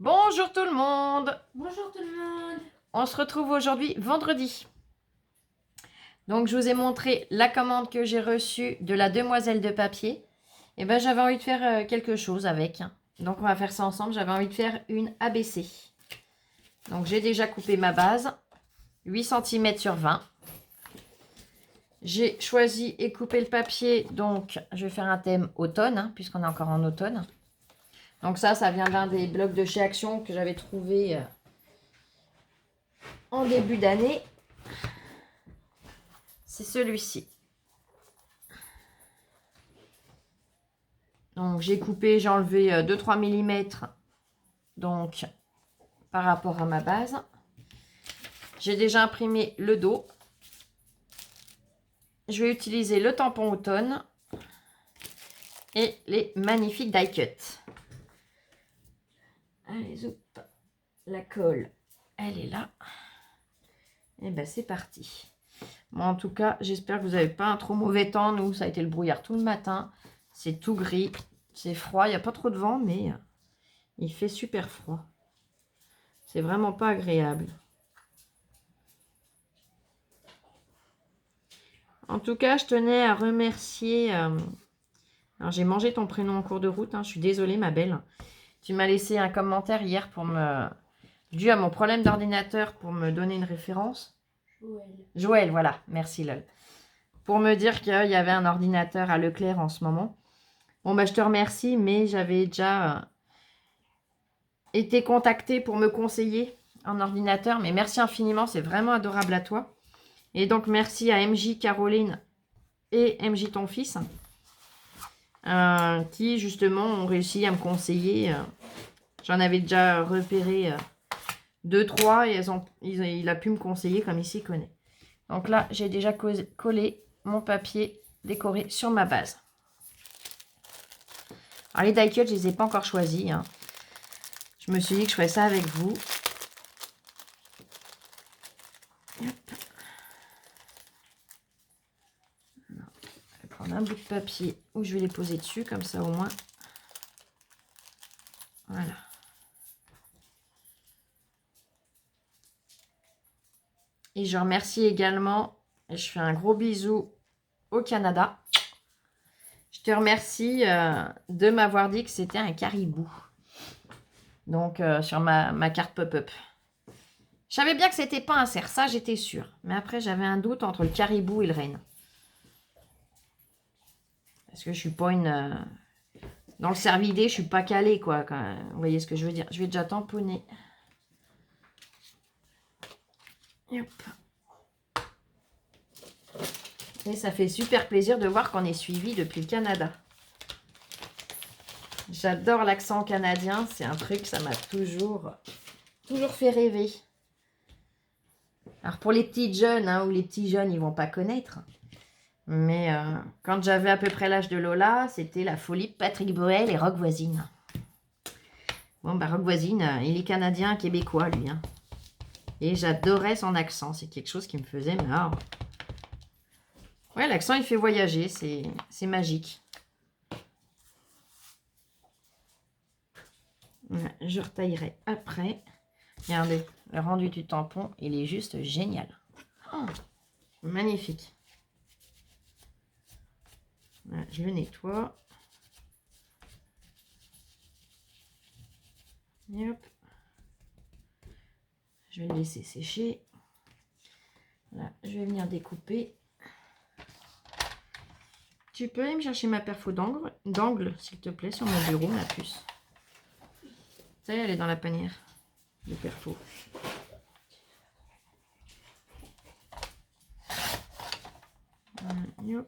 Bonjour tout le monde. Bonjour tout le monde. On se retrouve aujourd'hui vendredi. Donc je vous ai montré la commande que j'ai reçue de la demoiselle de papier. Et ben j'avais envie de faire quelque chose avec. Donc on va faire ça ensemble. J'avais envie de faire une ABC. Donc j'ai déjà coupé ma base. 8 cm sur 20. J'ai choisi et coupé le papier. Donc je vais faire un thème automne, puisqu'on est encore en automne. Donc ça vient d'un des blocs de chez Action que j'avais trouvé en début d'année. C'est celui-ci. Donc j'ai coupé, j'ai enlevé 2-3 mm donc par rapport à ma base. J'ai déjà imprimé le dos. Je vais utiliser le tampon automne et les magnifiques die cut. Allez, zoup, la colle, elle est là. Et ben c'est parti. Bon, en tout cas, j'espère que vous n'avez pas un trop mauvais temps. Nous, ça a été le brouillard tout le matin. C'est tout gris, c'est froid. Il n'y a pas trop de vent, mais il fait super froid. C'est vraiment pas agréable. En tout cas, je tenais à remercier... alors, j'ai mangé ton prénom en cours de route. Je suis désolée, ma belle. Tu m'as laissé un commentaire hier pour me... dû à mon problème d'ordinateur pour me donner une référence. Joël, voilà. Merci, Lol. Pour me dire qu'il y avait un ordinateur à Leclerc en ce moment. Bon, bah, je te remercie, mais j'avais déjà été contactée pour me conseiller en ordinateur. Mais merci infiniment, c'est vraiment adorable à toi. Et donc, merci à MJ Caroline et MJ ton fils qui, justement, ont réussi à me conseiller. J'en avais déjà repéré 2-3 et il a pu me conseiller comme il s'y connaît. Donc là, j'ai déjà collé mon papier décoré sur ma base. Alors, les die cut, je ne les ai pas encore choisis. Je me suis dit que je ferais ça avec vous. Un bout de papier où je vais les poser dessus, comme ça au moins. Voilà. Et je remercie également, et je fais un gros bisou au Canada. Je te remercie de m'avoir dit que c'était un caribou. Donc, sur ma carte pop-up. Je savais bien que c'était pas un cerf, ça j'étais sûre. Mais après, j'avais un doute entre le caribou et le renne. Parce que je suis pas une... dans le cervidé, je suis pas calée, quoi. Vous voyez ce que je veux dire. Je vais déjà tamponner. Hop. Et ça fait super plaisir de voir qu'on est suivi depuis le Canada. J'adore l'accent canadien. C'est un truc, ça m'a toujours fait rêver. Alors pour les petites jeunes, ou les petits jeunes, ils vont pas connaître. Mais quand j'avais à peu près l'âge de Lola, c'était la folie de Patrick Bruel et Rock Voisine. Bon, bah Rock Voisine, il est canadien, québécois, lui. Et j'adorais son accent. C'est quelque chose qui me faisait marre. Ouais, l'accent, il fait voyager. C'est magique. Je retaillerai après. Regardez, le rendu du tampon, il est juste génial. Oh, magnifique. Voilà, je le nettoie. Et hop. Je vais le laisser sécher. Là, je vais venir découper. Tu peux aller me chercher ma perfo d'angle, s'il te plaît, sur mon bureau, ma puce. Ça y est, elle est dans la panière de perfo. Hop.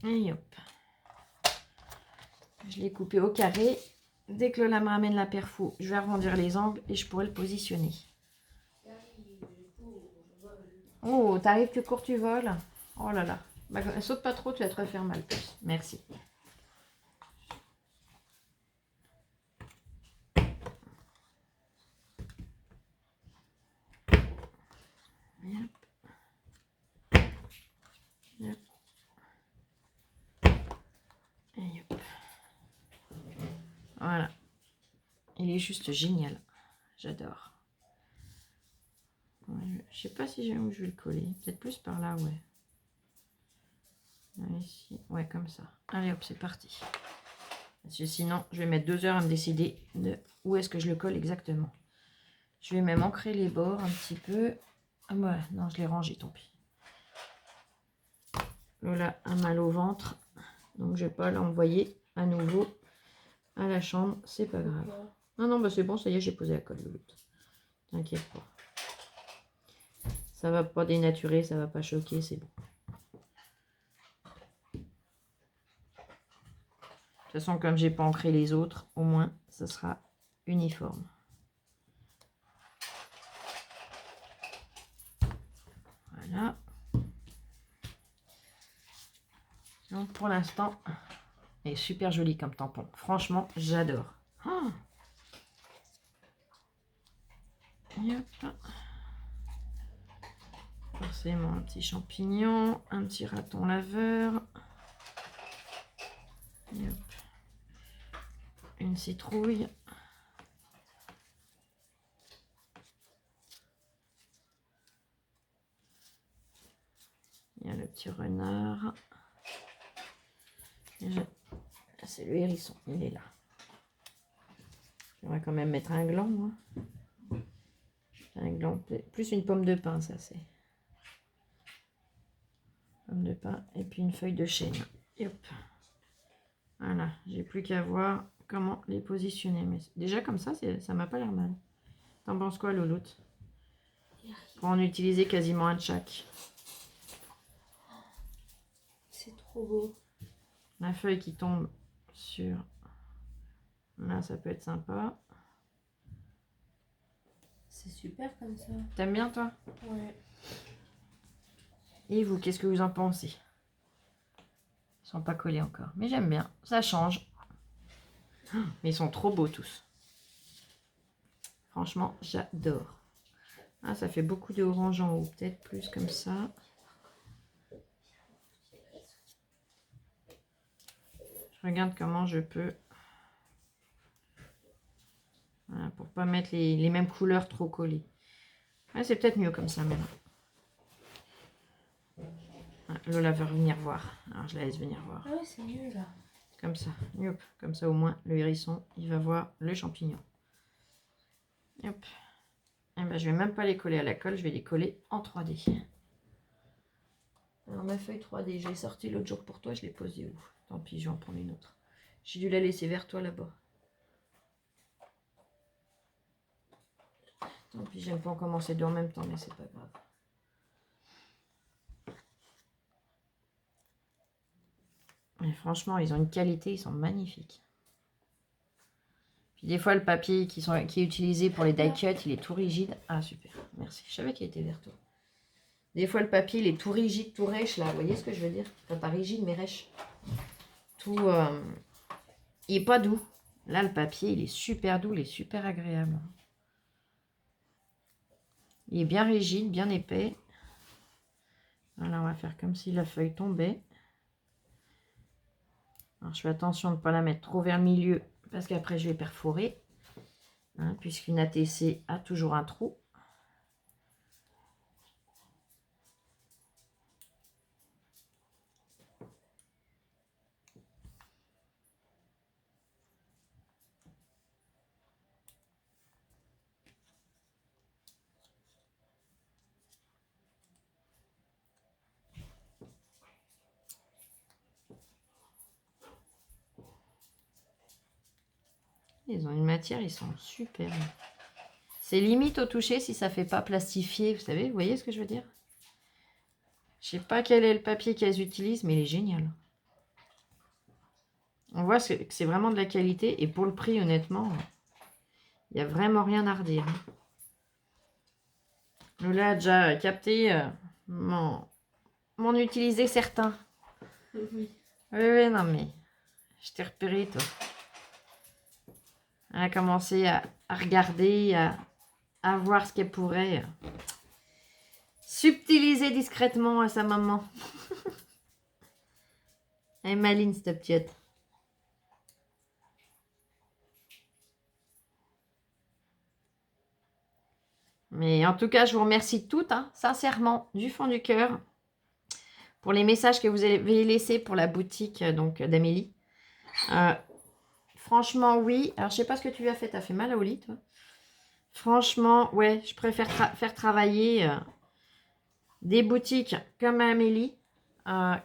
Et hop. Je l'ai coupé au carré. Dès que Lola me ramène la perfo, je vais arrondir les angles et je pourrai le positionner. Oh, t'arrives, tu cours, tu voles. Oh là là. Bah, saute pas trop, tu vas te refaire mal. Merci. Voilà. Il est juste génial. J'adore. Ouais, je sais pas si j'aime où je vais le coller. Peut-être plus par là, ouais. Ici. Ouais, comme ça. Allez hop, c'est parti. Parce que sinon, je vais mettre 2 heures à me décider de où est-ce que je le colle exactement. Je vais même ancrer les bords un petit peu. Ah ouais, non, je l'ai rangé, tant pis. Lola a mal au ventre. Donc, je vais pas l'envoyer à nouveau à la chambre. C'est pas grave. Non, non, bah c'est bon, ça y est, j'ai posé la colle, Louloute. T'inquiète pas. Ça va pas dénaturer, ça va pas choquer, c'est bon. De toute façon, comme j'ai pas ancré les autres, au moins, ça sera uniforme. Voilà. Donc, pour l'instant, il est super joli comme tampon. Franchement, j'adore. Oh, hop. Forcément, un petit champignon, un petit raton laveur. Hop. Une citrouille. Il y a le petit renard. C'est le hérisson, il est là. J'aimerais quand même mettre un gland, moi. Un gland, plus une pomme de pin, ça c'est. Pomme de pin et puis une feuille de chêne. Et hop. Voilà, j'ai plus qu'à voir comment les positionner. Mais déjà comme ça m'a pas l'air mal. T'en penses quoi, Louloute? Pour en utiliser quasiment un de chaque. C'est trop beau. La feuille qui tombe sur... Là, ça peut être sympa. C'est super comme ça. T'aimes bien, toi? Ouais. Et vous, qu'est-ce que vous en pensez? Ils sont pas collés encore. Mais j'aime bien. Ça change. Mais ils sont trop beaux tous. Franchement, j'adore. Ah, ça fait beaucoup de orange en haut. Peut-être plus comme ça. Je regarde comment je peux... Voilà, pour pas mettre les mêmes couleurs trop collées. Ouais, c'est peut-être mieux comme ça maintenant. Lola veut venir voir. Alors je la laisse venir voir. Ah ouais, c'est mieux là. Comme ça. Hop. Comme ça au moins le hérisson, il va voir le champignon. Hop. Et ben, je vais même pas les coller à la colle, je vais les coller en 3D. Alors ma feuille 3D, je l'ai sortie l'autre jour pour toi, je l'ai posée où? Tant pis, je vais en prendre une autre. J'ai dû la laisser vers toi là-bas. Tant pis, j'aime pas en commencer deux en même temps, mais c'est pas grave. Mais franchement, ils ont une qualité, ils sont magnifiques. Puis des fois, le papier qui est utilisé pour les die cut, il est tout rigide. Ah, super, merci. Je savais qu'il était vers toi. Des fois, le papier, il est tout rigide, tout rêche, là. Vous voyez ce que je veux dire? Enfin, pas rigide, mais rêche. Tout... il est pas doux. Là, le papier, il est super doux, il est super agréable. Il est bien rigide, bien épais. Voilà, on va faire comme si la feuille tombait. Alors, je fais attention de ne pas la mettre trop vers le milieu, parce qu'après, je vais perforer. Hein, puisqu'une ATC a toujours un trou. Ils ont une matière, ils sont super. C'est limite au toucher si ça fait pas plastifier, vous savez, vous voyez ce que je veux dire? Je sais pas quel est le papier qu'elles utilisent, mais il est génial. On voit que c'est vraiment de la qualité, et pour le prix, honnêtement, il n'y a vraiment rien à redire. Lola a déjà capté m'en utiliser certains. Oui. Oui, non mais, je t'ai repéré, toi. Elle a commencé à regarder, à voir ce qu'elle pourrait subtiliser discrètement à sa maman. Elle est maline, cette petite. Mais en tout cas, je vous remercie toutes, hein, sincèrement, du fond du cœur, pour les messages que vous avez laissés pour la boutique donc d'Amélie. Franchement, oui. Alors, je sais pas ce que tu lui as fait. T'as fait mal au lit, toi? Franchement, ouais, je préfère faire travailler des boutiques comme Amélie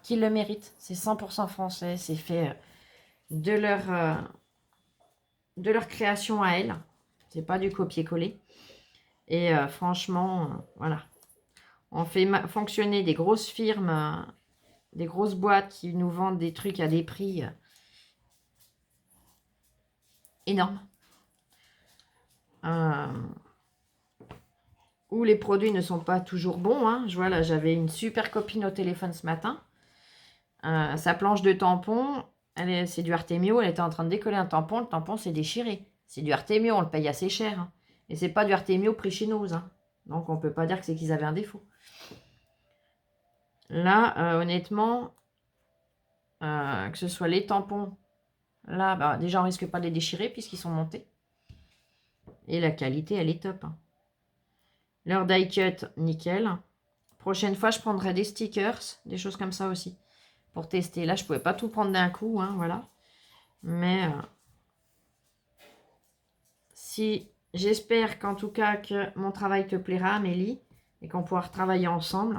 qui le méritent. C'est 100% français. C'est fait de leur création à elle. C'est pas du copier-coller. Et franchement, voilà. On fait fonctionner des grosses firmes, des grosses boîtes qui nous vendent des trucs à des prix énormes. Où les produits ne sont pas toujours bons. Hein. Je vois là, j'avais une super copine au téléphone ce matin. Sa planche de tampon, c'est du Artemio. Elle était en train de décoller un tampon. Le tampon s'est déchiré. C'est du Artemio, on le paye assez cher. Hein. Et c'est pas du Artemio prix chez nous. Hein. Donc on peut pas dire que c'est qu'ils avaient un défaut. Là, honnêtement, que ce soit les tampons, là, bah, déjà on risque pas de les déchirer puisqu'ils sont montés. Et la qualité, elle est top. Hein. Leur die cut, nickel. Prochaine fois, je prendrai des stickers, des choses comme ça aussi, pour tester. Là, je pouvais pas tout prendre d'un coup, hein, voilà. Mais si j'espère qu'en tout cas que mon travail te plaira, Amélie, et qu'on pourra travailler ensemble,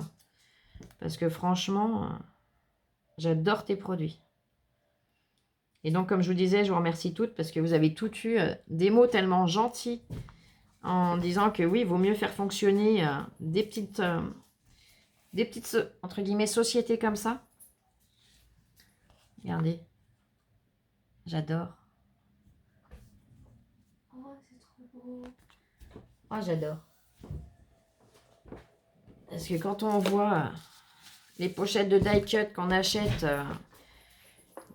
parce que franchement, j'adore tes produits. Et donc, comme je vous disais, je vous remercie toutes parce que vous avez toutes eu des mots tellement gentils en disant que oui, il vaut mieux faire fonctionner des petites entre guillemets sociétés comme ça. Regardez, j'adore. Oh, c'est trop beau. Oh, j'adore. Parce que quand on voit les pochettes de die cut qu'on achète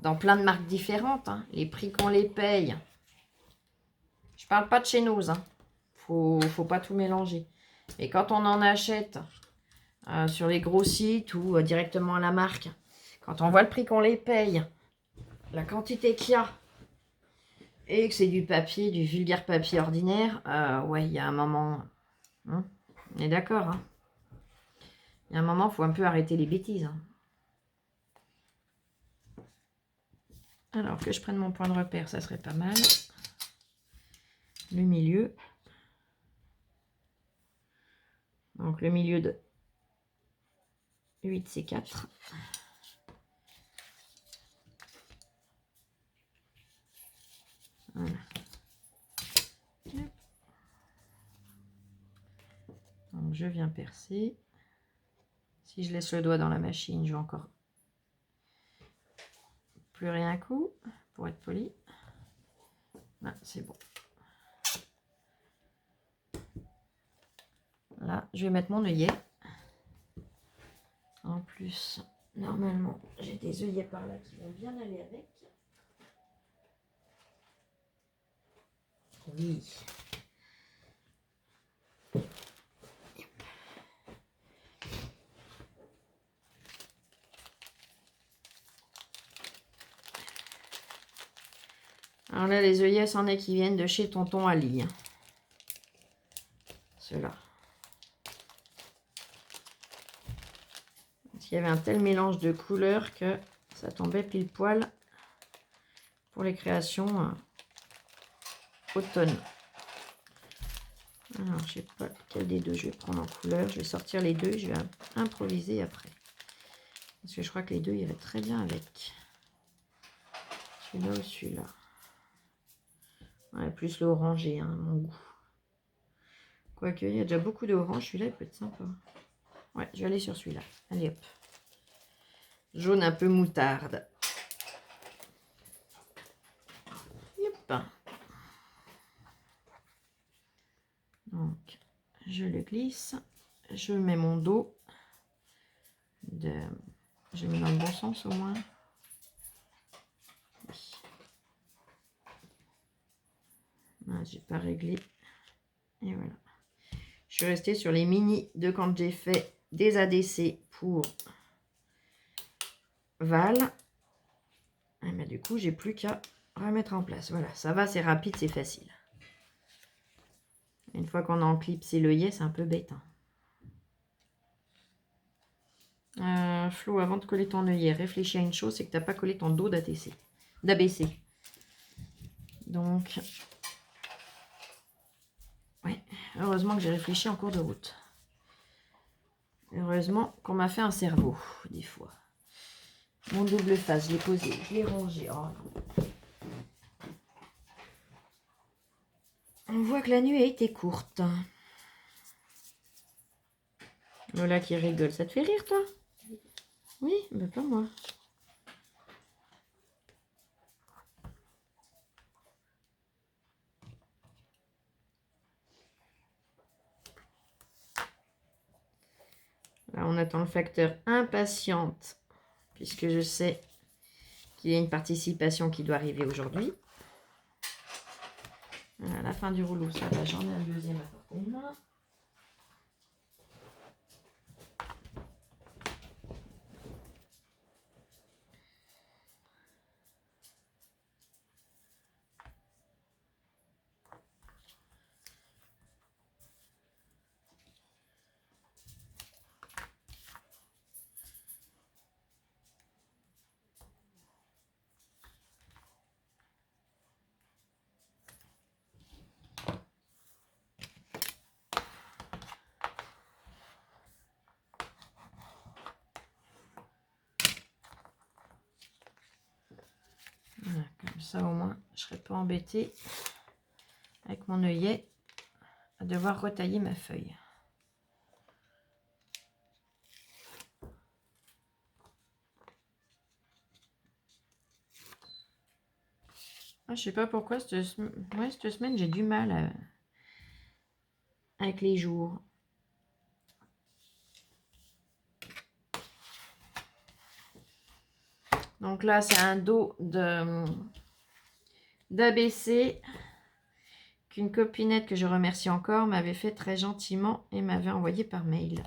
dans plein de marques différentes, hein, les prix qu'on les paye. Je parle pas de chez nous, hein. Faut pas tout mélanger. Et quand on en achète sur les gros sites ou directement à la marque, quand on voit le prix qu'on les paye, la quantité qu'il y a, et que c'est du papier, du vulgaire papier ordinaire, ouais, il y a un moment, hein, on est d'accord, hein. Il y a un moment, il faut un peu arrêter les bêtises. Hein. Alors que je prenne mon point de repère, ça serait pas mal. Le milieu. Donc le milieu de 8, c'est 4. Voilà. Donc je viens percer. Si je laisse le doigt dans la machine, je vais encore pleurer un coup pour être poli. Là, c'est bon. Là, je vais mettre mon œillet. En plus, normalement, j'ai des œillets par là qui vont bien aller avec. Oui. Alors là, les œillets, c'en est qui viennent de chez Tonton Ali. Ceux-là. Parce qu'il y avait un tel mélange de couleurs que ça tombait pile poil pour les créations automne. Alors, je sais pas quel des deux je vais prendre en couleur. Je vais sortir les deux, je vais improviser après. Parce que je crois que les deux iraient très bien avec. Celui-là ou celui-là. Ouais, plus le orangé, hein, mon goût. Quoique, il y a déjà beaucoup d'orange. Celui-là, il peut être sympa. Ouais, je vais aller sur celui-là. Allez, hop. Jaune un peu moutarde. Hop. Donc, je le glisse. Je mets mon dos. Je mets dans le bon sens au moins. Oui. Ah, j'ai pas réglé. Et voilà. Je suis restée sur les mini de quand j'ai fait des ADC pour Val. Et ben, du coup, j'ai plus qu'à remettre en place. Voilà, ça va, c'est rapide, c'est facile. Une fois qu'on a enclipsé l'œillet, c'est un peu bête. Flo, avant de coller ton œillet, réfléchis à une chose, c'est que tu n'as pas collé ton dos d'ABC. Donc, ouais, heureusement que j'ai réfléchi en cours de route. Heureusement qu'on m'a fait un cerveau, des fois. Mon double face, je l'ai posé, je l'ai rangé. Oh, non. On voit que la nuit a été courte. Lola qui rigole, ça te fait rire, toi? Oui, mais pas moi. Là, on attend le facteur impatiente, puisque je sais qu'il y a une participation qui doit arriver aujourd'hui. À la fin du rouleau, ça va, j'en ai un deuxième à portée de main. Voilà, comme ça au moins, je ne serai pas embêtée avec mon œillet à devoir retailler ma feuille. Ah, je sais pas pourquoi cette semaine j'ai du mal avec les jours. Donc là, c'est un dos d'ABC qu'une copinette que je remercie encore m'avait fait très gentiment et m'avait envoyé par mail.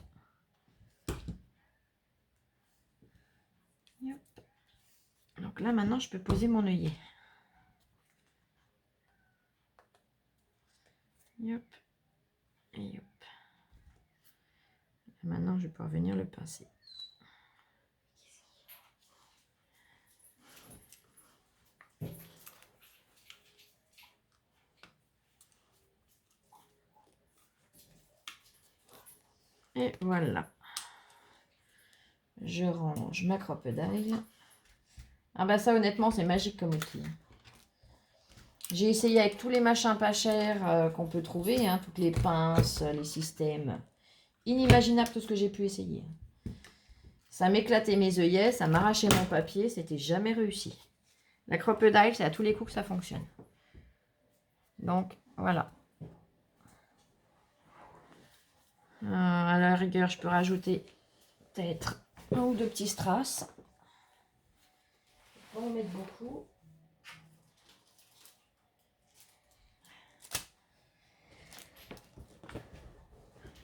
Yep. Donc là, maintenant, je peux poser mon œillet. Yep. Et yep. Et maintenant, je vais pouvoir venir le pincer. Et voilà. Je range ma crocodile. Ah bah ça, honnêtement, c'est magique comme outil. J'ai essayé avec tous les machins pas chers qu'on peut trouver, hein, toutes les pinces, les systèmes. Inimaginable tout ce que j'ai pu essayer. Ça m'éclatait mes œillets, ça m'arrachait mon papier, c'était jamais réussi. La crocodile, c'est à tous les coups que ça fonctionne. Donc, voilà. À la rigueur, je peux rajouter peut-être un ou deux petits strass. On va en mettre beaucoup.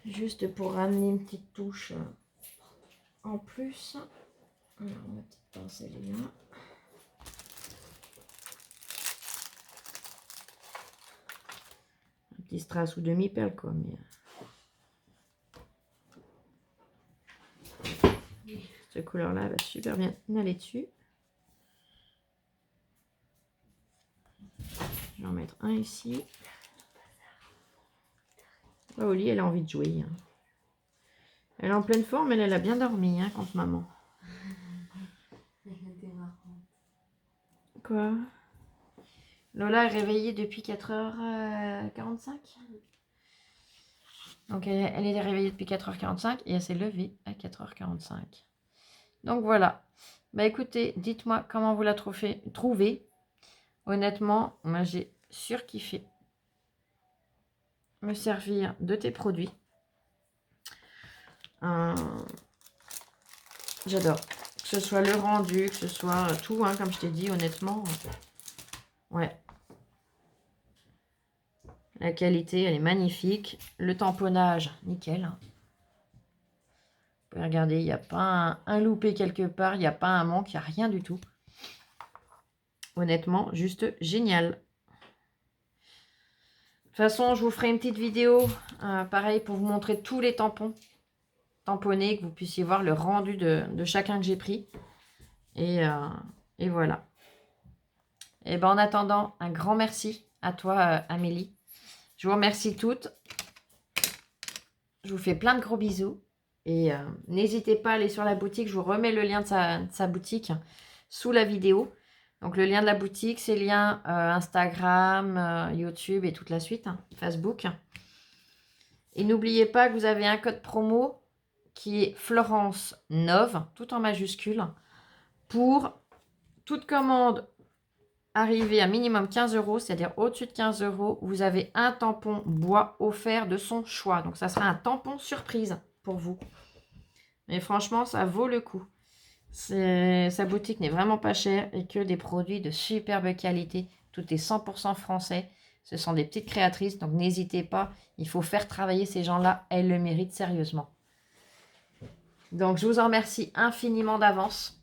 Juste pour ramener une petite touche en plus. Alors, ma petite pince, elle est là. Un petit strass ou demi-perle, quoi. Mais... cette couleur-là va super bien aller dessus. Je vais en mettre un ici. Oh, Oli, elle a envie de jouer. Hein. Elle est en pleine forme, elle a bien dormi, hein, contre maman. Quoi? Lola est réveillée depuis 4h45. Donc elle est réveillée depuis 4h45 et elle s'est levée à 4h45. Donc voilà. Bah écoutez, dites-moi comment vous la trouvez. Honnêtement, moi j'ai surkiffé me servir de tes produits. J'adore. Que ce soit le rendu, que ce soit tout, hein, comme je t'ai dit, honnêtement. Ouais. La qualité, elle est magnifique. Le tamponnage, nickel. Vous pouvez regarder, il n'y a pas un loupé quelque part, il n'y a pas un manque, il n'y a rien du tout. Honnêtement, juste génial. toute façon, je vous ferai une petite vidéo, pareil, pour vous montrer tous les tampons tamponnés, que vous puissiez voir le rendu de chacun que j'ai pris. Et voilà. Et ben en attendant, un grand merci à toi, Amélie. Je vous remercie toutes. Je vous fais plein de gros bisous. Et n'hésitez pas à aller sur la boutique. Je vous remets le lien de sa boutique sous la vidéo. Donc le lien de la boutique, c'est le lien Instagram, YouTube et toute la suite, hein, Facebook. Et n'oubliez pas que vous avez un code promo qui est Florence Nove, tout en majuscule, pour toute commande arrivée à minimum 15 €, c'est-à-dire au-dessus de 15 €, vous avez un tampon bois offert de son choix. Donc ça sera un tampon surprise pour vous. Mais franchement, ça vaut le coup. Sa boutique n'est vraiment pas chère et que des produits de superbe qualité. Tout est 100% français. Ce sont des petites créatrices, donc n'hésitez pas. Il faut faire travailler ces gens-là. Elles le méritent sérieusement. Donc, je vous en remercie infiniment d'avance.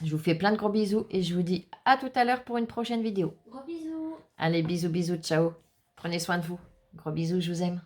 Je vous fais plein de gros bisous et je vous dis à tout à l'heure pour une prochaine vidéo. Gros bisous. Allez, bisous, bisous, ciao. Prenez soin de vous. Gros bisous, je vous aime.